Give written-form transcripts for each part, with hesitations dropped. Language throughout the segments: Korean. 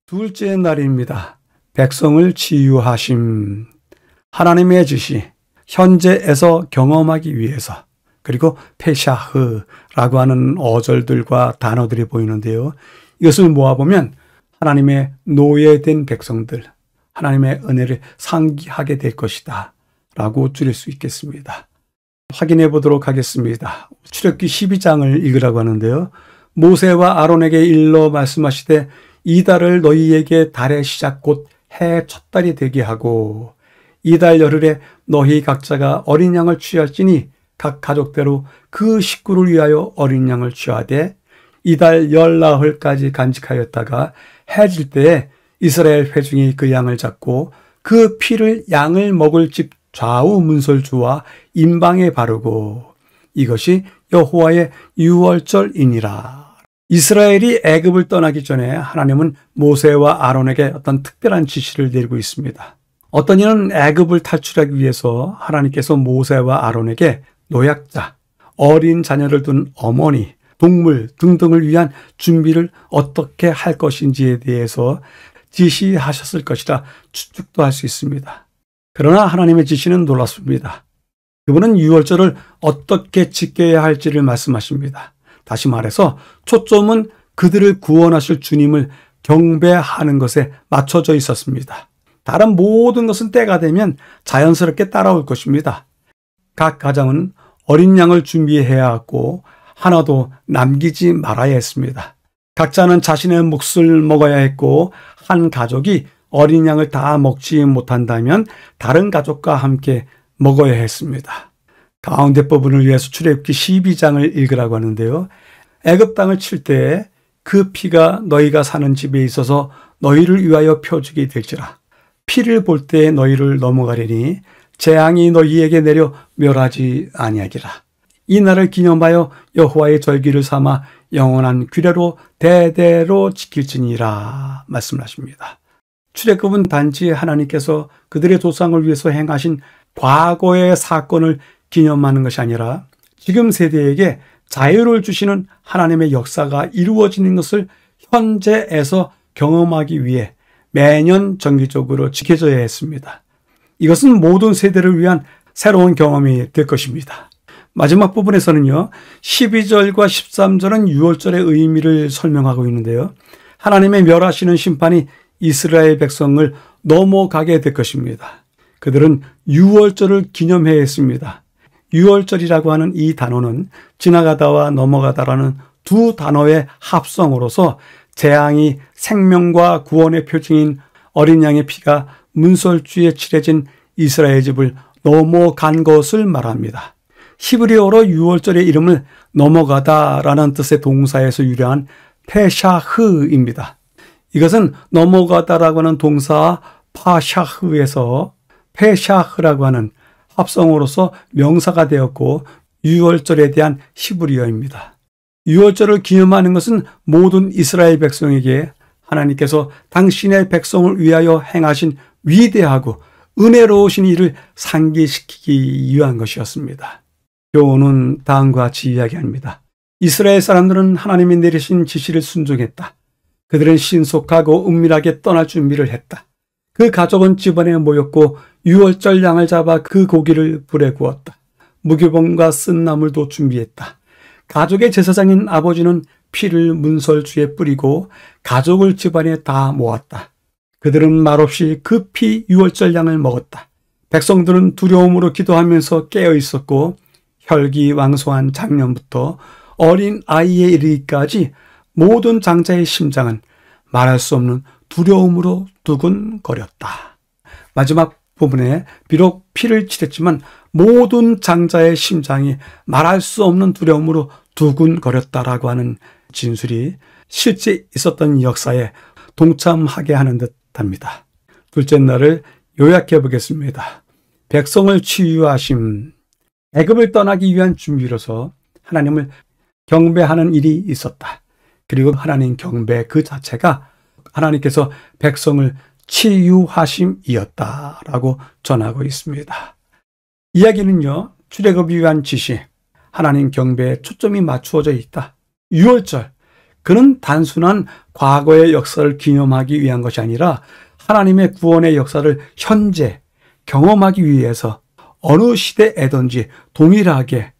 둘째 날입니다. 백성을 치유하심. 하나님의 지시, 현재에서 경험하기 위해서. 그리고 페샤흐라고 하는 어절들과 단어들이 보이는데요. 이것을 모아보면 하나님의 노예된 백성들, 하나님의 은혜를 상기하게 될 것이다 라고 줄일 수 있겠습니다. 확인해 보도록 하겠습니다. 출애굽기 12장을 읽으라고 하는데요. 모세와 아론에게 일러 말씀하시되 이달을 너희에게 달의 시작 곧 해 첫 달이 되게 하고 이달 열흘에 너희 각자가 어린 양을 취할지니 각 가족대로 그 식구를 위하여 어린 양을 취하되 이달 열나흘까지 간직하였다가 해질 때에 이스라엘 회중이 그 양을 잡고 그 피를 양을 먹을 집 좌우 문설주와 임방에 바르고 이것이 여호와의 유월절이니라. 이스라엘이 애굽을 떠나기 전에 하나님은 모세와 아론에게 어떤 특별한 지시를 내리고 있습니다. 어떤 이는 애굽을 탈출하기 위해서 하나님께서 모세와 아론에게 노약자, 어린 자녀를 둔 어머니, 동물 등등을 위한 준비를 어떻게 할 것인지에 대해서 지시하셨을 것이라 추측도 할 수 있습니다. 그러나 하나님의 지시는 놀랍습니다. 그분은 유월절을 어떻게 지켜야 할지를 말씀하십니다. 다시 말해서 초점은 그들을 구원하실 주님을 경배하는 것에 맞춰져 있었습니다. 다른 모든 것은 때가 되면 자연스럽게 따라올 것입니다. 각 가정은 어린 양을 준비해야 했고 하나도 남기지 말아야 했습니다. 각자는 자신의 몫을 먹어야 했고 한 가족이 어린 양을 다 먹지 못한다면 다른 가족과 함께 먹어야 했습니다. 가운데 부분을 위해서 출애굽기 12장을 읽으라고 하는데요. 애굽 땅을 칠 때 그 피가 너희가 사는 집에 있어서 너희를 위하여 표적이 될지라. 피를 볼 때 너희를 넘어가리니 재앙이 너희에게 내려 멸하지 아니하리라. 이 날을 기념하여 여호와의 절기를 삼아 영원한 규례로 대대로 지킬지니라 말씀하십니다. 출애굽은 단지 하나님께서 그들의 조상을 위해서 행하신 과거의 사건을 기념하는 것이 아니라 지금 세대에게 자유를 주시는 하나님의 역사가 이루어지는 것을 현재에서 경험하기 위해 매년 정기적으로 지켜져야 했습니다. 이것은 모든 세대를 위한 새로운 경험이 될 것입니다. 마지막 부분에서는요, 12절과 13절은 유월절의 의미를 설명하고 있는데요. 하나님의 멸하시는 심판이 이스라엘 백성을 넘어가게 될 것입니다. 그들은 유월절을 기념해야 했습니다. 유월절이라고 하는 이 단어는 지나가다와 넘어가다라는 두 단어의 합성으로서 재앙이 생명과 구원의 표징인 어린 양의 피가 문설주에 칠해진 이스라엘 집을 넘어간 것을 말합니다. 히브리어로 유월절의 이름을 넘어가다라는 뜻의 동사에서 유래한 페샤흐입니다. 이것은 넘어가다라고 하는 동사 파샤흐에서 페샤흐라고 하는 합성어로서 명사가 되었고 유월절에 대한 히브리어입니다. 유월절을 기념하는 것은 모든 이스라엘 백성에게 하나님께서 당신의 백성을 위하여 행하신 위대하고 은혜로우신 일을 상기시키기 위한 것이었습니다. 교훈은 다음과 같이 이야기합니다. 이스라엘 사람들은 하나님이 내리신 지시를 순종했다. 그들은 신속하고 은밀하게 떠날 준비를 했다. 그 가족은 집안에 모였고 유월절 양을 잡아 그 고기를 불에 구웠다. 무교병과 쓴 나물도 준비했다. 가족의 제사장인 아버지는 피를 문설주에 뿌리고 가족을 집안에 다 모았다. 그들은 말없이 급히 유월절 양을 먹었다. 백성들은 두려움으로 기도하면서 깨어 있었고 혈기왕성한 장년부터 어린 아이에 이르기까지 모든 장자의 심장은 말할 수 없는 두려움으로 두근거렸다. 마지막 부분에 비록 피를 칠했지만 모든 장자의 심장이 말할 수 없는 두려움으로 두근거렸다라고 하는 진술이 실제 있었던 역사에 동참하게 하는 듯합니다. 둘째 날을 요약해 보겠습니다. 백성을 치유하심. 애굽을 떠나기 위한 준비로서 하나님을 경배하는 일이 있었다. 그리고 하나님 경배 그 자체가 하나님께서 백성을 치유하심이었다라고 전하고 있습니다. 이야기는요, 출애굽을 위한 지시, 하나님 경배에 초점이 맞추어져 있다. 유월절, 그는 단순한 과거의 역사를 기념하기 위한 것이 아니라 하나님의 구원의 역사를 현재 경험하기 위해서 어느 시대에든지 동일하게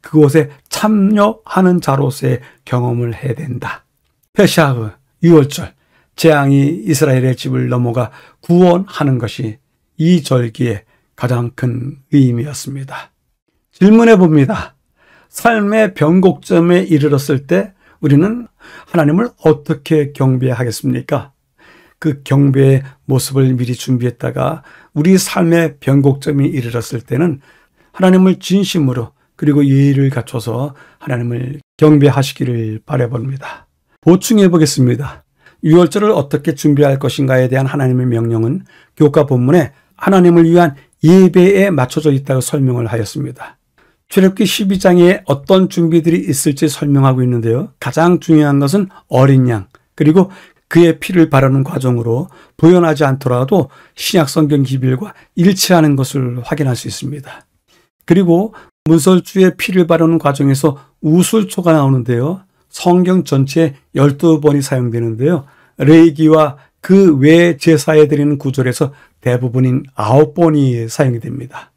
그곳에 참여하는 자로서의 경험을 해야 된다. 페샤흐, 유월절, 재앙이 이스라엘의 집을 넘어가 구원하는 것이 이 절기의 가장 큰 의미였습니다. 질문해 봅니다. 삶의 변곡점에 이르렀을 때 우리는 하나님을 어떻게 경배하겠습니까? 그 경배의 모습을 미리 준비했다가 우리 삶의 변곡점이 이르렀을 때는 하나님을 진심으로 그리고 예의를 갖춰서 하나님을 경배하시기를 바라봅니다. 보충해 보겠습니다. 유월절을 어떻게 준비할 것인가에 대한 하나님의 명령은 교과 본문에 하나님을 위한 예배에 맞춰져 있다고 설명을 하였습니다. 출애굽기 12장에 어떤 준비들이 있을지 설명하고 있는데요. 가장 중요한 것은 어린 양 그리고 그의 피를 바르는 과정으로 부연하지 않더라도 신약성경 기별과 일치하는 것을 확인할 수 있습니다. 그리고 문설주의 피를 바르는 과정에서 우슬초가 나오는데요. 성경 전체에 12번이 사용되는데요. 레위기와 그 외 제사에 드리는 구절에서 대부분인 9번이 사용이 됩니다.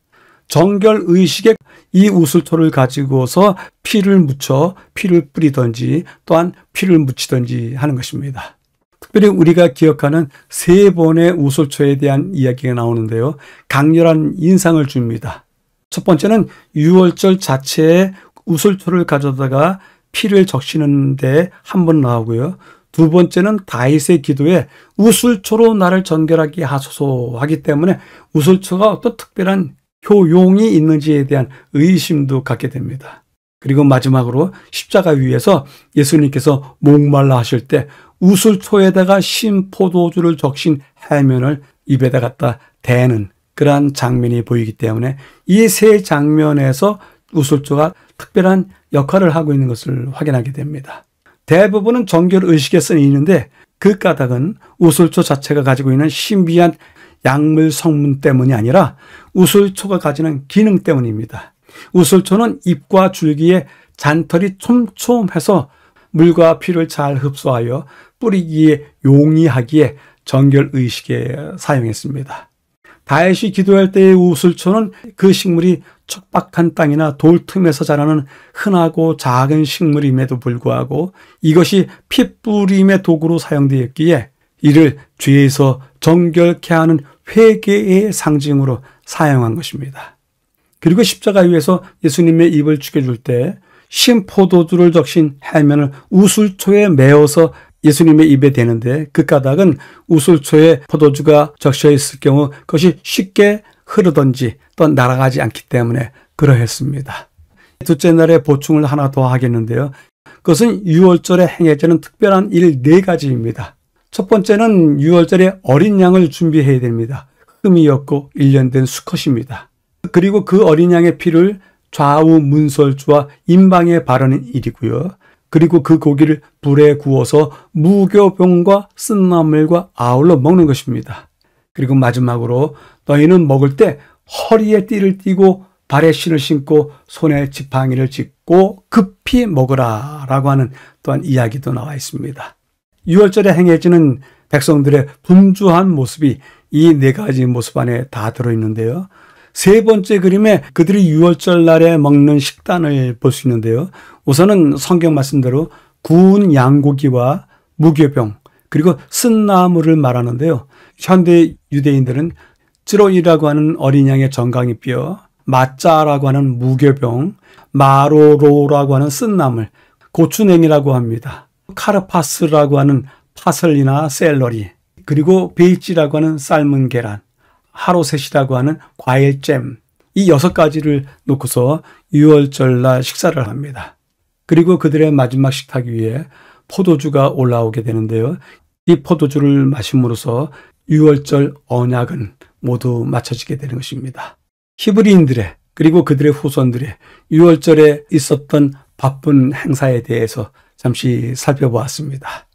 정결 의식에 이 우슬초를 가지고서 피를 묻혀 피를 뿌리든지 또한 피를 묻히든지 하는 것입니다. 특별히 우리가 기억하는 3번의 우슬초에 대한 이야기가 나오는데요. 강렬한 인상을 줍니다. 첫 번째는 유월절 자체에 우슬초를 가져다가 피를 적시는데 한 번 나오고요. 두 번째는 다윗의 기도에 우슬초로 나를 정결하게 하소서 하기 때문에 우슬초가 어떤 특별한 효용이 있는지에 대한 의심도 갖게 됩니다. 그리고 마지막으로 십자가 위에서 예수님께서 목말라 하실 때 우슬초에다가 신 포도주를 적신 해면을 입에다 갖다 대는 그러한 장면이 보이기 때문에 이 세 장면에서 우슬초가 특별한 역할을 하고 있는 것을 확인하게 됩니다. 대부분은 정결 의식에 쓰이는데 그 까닭은 우슬초 자체가 가지고 있는 신비한 약물 성분 때문이 아니라 우슬초가 가지는 기능 때문입니다. 우슬초는 잎과 줄기에 잔털이 촘촘해서 물과 피를 잘 흡수하여 뿌리기에 용이하기에 정결 의식에 사용했습니다. 다윗이 기도할 때의 우슬초는 그 식물이 척박한 땅이나 돌 틈에서 자라는 흔하고 작은 식물임에도 불구하고 이것이 피 뿌림의 도구로 사용되었기에 이를 죄에서 정결케 하는 회개의 상징으로 사용한 것입니다. 그리고 십자가 위에서 예수님의 입을 죽여줄 때 신포도주를 적신 해면을 우슬초에 메어서 예수님의 입에 대는데 그 까닭은 우슬초에 포도주가 적셔 있을 경우 그것이 쉽게 흐르든지 또 날아가지 않기 때문에 그러했습니다. 둘째 날에 보충을 하나 더 하겠는데요. 그것은 유월절에 행해지는 특별한 일 4가지입니다. 첫 번째는 유월절에 어린 양을 준비해야 됩니다. 흠이 없고 일련된 수컷입니다. 그리고 그 어린 양의 피를 좌우 문설주와 임방에 바르는 일이고요. 그리고 그 고기를 불에 구워서 무교병과 쓴나물과 아울러 먹는 것입니다. 그리고 마지막으로 너희는 먹을 때 허리에 띠를 띠고 발에 신을 신고 손에 지팡이를 짚고 급히 먹으라 라고 하는 또한 이야기도 나와 있습니다. 유월절에 행해지는 백성들의 분주한 모습이 이 4가지 모습 안에 다 들어있는데요. 세 번째 그림에 그들이 유월절 날에 먹는 식단을 볼 수 있는데요. 우선은 성경 말씀대로 구운 양고기와 무교병 그리고 쓴나물을 말하는데요. 현대 유대인들은 찌로이라고 하는 어린 양의 정강이 뼈, 마짜라고 하는 무교병, 마로로라고 하는 쓴나물, 고추냉이라고 합니다. 카르파스라고 하는 파슬리나 샐러리, 그리고 베이치라고 하는 삶은 계란, 하로셋이라고 하는 과일잼, 이 6가지를 놓고서 유월절날 식사를 합니다. 그리고 그들의 마지막 식탁 위에 포도주가 올라오게 되는데요. 이 포도주를 마심으로써 유월절 언약은 모두 맞춰지게 되는 것입니다. 히브리인들의 그리고 그들의 후손들의 유월절에 있었던 바쁜 행사에 대해서 잠시 살펴보았습니다.